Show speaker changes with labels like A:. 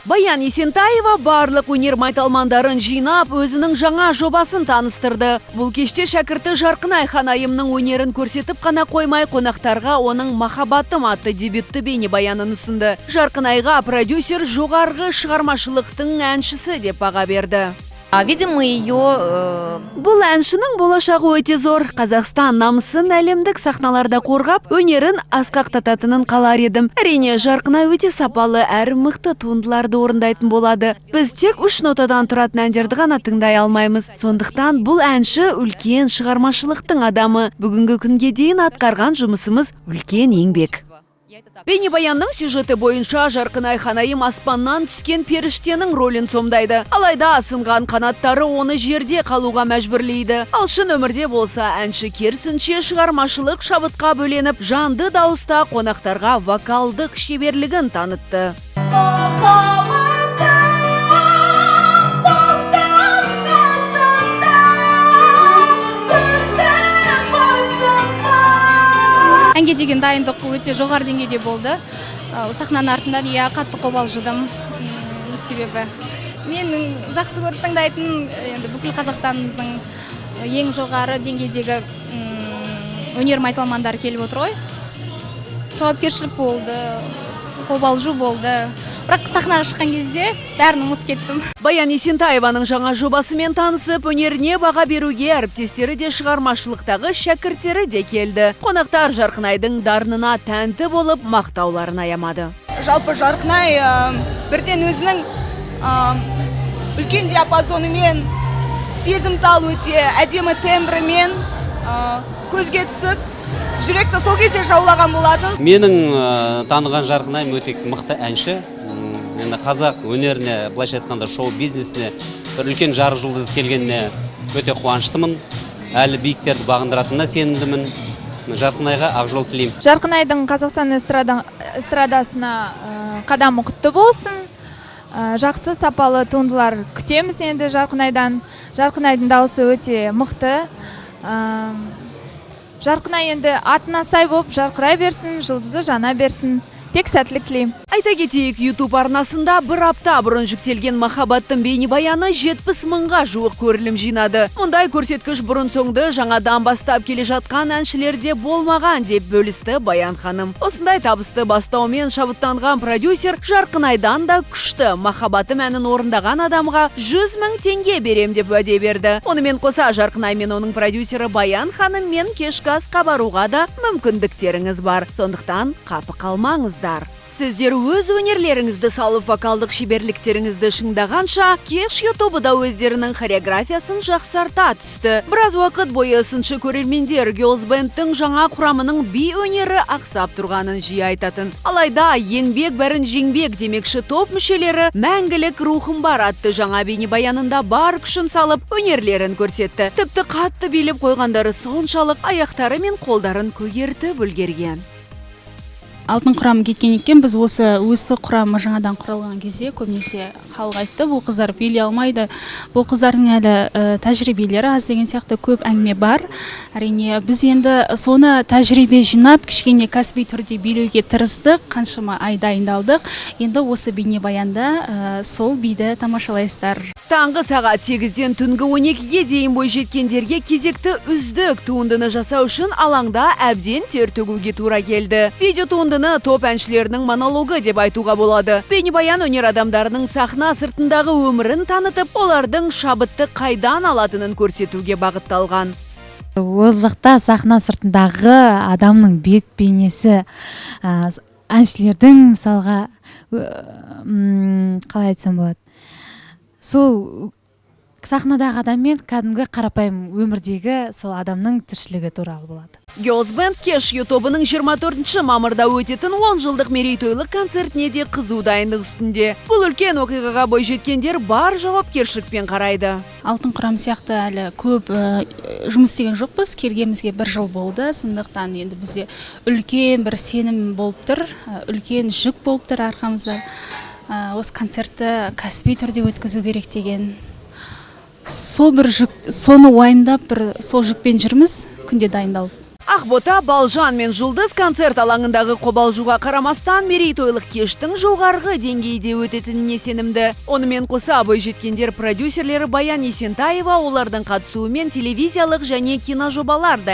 A: Баян Есентаева барлық өнер майталмандарын жинап, өзінің жаңа жобасын таныстырды. Бұл кеште шәкірті Жарқынай ханайымның өнерін көрсетіп қана қоймай, қонақтарға оның «Махаббатым» атты дебютті бейнебаянын ұсынды. Жарқынайға продюсер жоғарғы шығармашылықтың әншісі деп баға берді.
B: Видимо, ее...
A: Бұл әншінің болашағы өте зор. Қазақстан намысын әлемдік сахналарда қорғап, өнерін асқақтататынын қалар едім. Әрине, Жарқынай өте сапалы әрі мықты туындыларды орындайтын болады. Біз тек 3 нотадан тұратын әндерді ғана тыңдай алмаймыз. Сондықтан бұл әнші үлкен шығармашылықтың адамы. Бүгінгі күнге дейін атқарған жұмысымыз үлкен еңбек. Бейнебаянның сюжеті бойынша Жарқынай ханайым аспаннан түскен періштенің ролін сомдайды. Алайда асынған қанаттары оны жерде қалуға мәжбүрлейді. Ал шын өмірде болса, әнші керісінше шығармашылық шабытқа бөленіп, жанды дауыста қонақтарға вокалдық шеберлігін танытты.
C: Әнге деген дайындық өте жоғары деңгейде болды. Сахнаның артынан қатты қобалжыдым. Себебі менің жақсы көріп тыңдайтын бүкіл Қазақстанымыздың ең жоғары деңгейдегі өнер майталмандары келіп отыр ғой. Жауапкершілік болды, қобалжу болды. Бірақ сахнаға шыққан кезде бәрін ұмытып кеттім.
A: Баян Есентаеваның жаңа жобасымен танысып, өнеріне баға беруге әріптестері де шығармашылықтағы шәкірттері де келді. Қонақтар Жарқынайдың дарынына тәнті болып, мақтауларын аямады.
D: Жалпы Жарқынай бірден өзінің үлкен диапазонымен, сезімтал өте әдемі тембрімен көзге түсіп, жүректі сол кезде жаулаған болатын.
E: Менің таныған Жарқынай өте мықты әнші. Енді қазақ өнеріне, былайша айтқанда шоу-бизнесіне бір үлкен жарық жұлдыз келгеніне өте қуаныштымын. Әлі биіктерді бағындыратынына сенімдімін. Жарқынайға ақ жол тілеймін.
F: Жарқынайдың Қазақстан эстрадасына қадамы құтты болсын. Жақсы сапалы туындылар күтеміз енді Жарқынайдан. Жарқынайдың дауысы өте мықты. Жарқынай енді атына сай болып жарқырай берсін, жұлдызы жана берсін. Тек сәттілік тілеймін.
A: Айта кетейік, YouTube арнасында бір апта бұрын жүктелген «Махаббаттың» бейнебаяны 70 мыңға жуық көрілім жинады. Мұндай көрсеткіш бұрын соңды жаңадан бастап келе жатқан әншілерде болмаған деп бөлісті Баян ханым. Осындай табысты бастаумен шабыттанған продюсер Жарқынайдан да күшті «Махаббатым» әнін орындаған адамға 100 мың теңге берем деп уәде берді. Онымен қоса Жарқынай мен оның продюсері Баян ханым мен кешкі асқа баруға да мүмкіндіктеріңіз бар. Сондықтан қапы қалмаңыздар. Сіздер өз өнерлеріңізді салып, вокалдық шеберліктеріңізді шыңдағанша, кеш YouTube-да өздерінің хореографиясын жақсарта түсті. Біраз уақыт бойы сыншы көрермендер Girls Band'тың жаңа құрамының би өнері ақсап тұрғанын жиі айтатын. Алайда еңбек бәрін жеңбек демекші топ мүшелері мәңгілік рухым бар атты жаңа бейнебаянында бар күшін салып, өнерлерін көрсетті. Тіпті қатты билеп қойғандары соншалық аяқтары мен қолдарын көгертіп үлгерген.
G: Алтын құрамы кеткен екен, біз осы құрамы жаңадан құралған кезде көбінесе халық айтты, бұл қыздар билей алмайды. Бұл қыздардың әлі тәжірибелері аз деген сияқты көп әңгіме бар. Әрине, біз енді соны тәжірибе жинап, кішкене кәсіби түрде билеуге тырыстық, қаншама ай дайындалдық. Енді осы бейнебаянда сол биді тамашалайсыздар.
A: Таңғы сағат 8-ден түнгі 12-ге дейін бой жеткендерге кезекті үздік туындыны жасау үшін алаңда әбден тер төгуге тура келді. Видео туындыны топ әншілерінің монологы деп айтуға болады. Бейнебаян өнер адамдарының сахна сыртындағы өмірін танытып, олардың шабытты қайдан алатынын көрсетуге бағытталған.
H: Ол жақта сахна сыртындағы адамның бет бейнесі, әншілердің мысалға қалай айтсам болады, сол сахнадағы адаммен кәдімгі қарапайым өмірдегі сол адамның тіршілігі туралы болады.
A: Girls Band кеш YouTube-ның 24 мамырда өтетін 10 жылдық мерейтойлық концертіне де қызу дайындық үстінде. Бұл үлкен оқиғаға бой жеткендер бар жауапкершілікпен қарайды.
G: Алтын құрам сияқты әлі көп жұмыс істеген жоқпыз. Келгенімізге 1 жыл болды. Сондықтан енді бізде үлкен бір сенім болып тұр, үлкен жүк болып тұр арқамызда. Осы концертті кәсіби түрде өткізу керек деген. Сол бір жүк, соны уайымдап, сол жүкпен жүрміз, күнде дайындалып.
A: Ақбота, Балжан мен Жұлдыз концерт алаңындағы қобалжуға қарамастан мерейтойлық кештің жоғарғы деңгейде өтетініне сенімді. Онымен қоса бойжеткендер продюсерлері Баян Есентаева олардың қатысуымен телевизиялық және киножобалар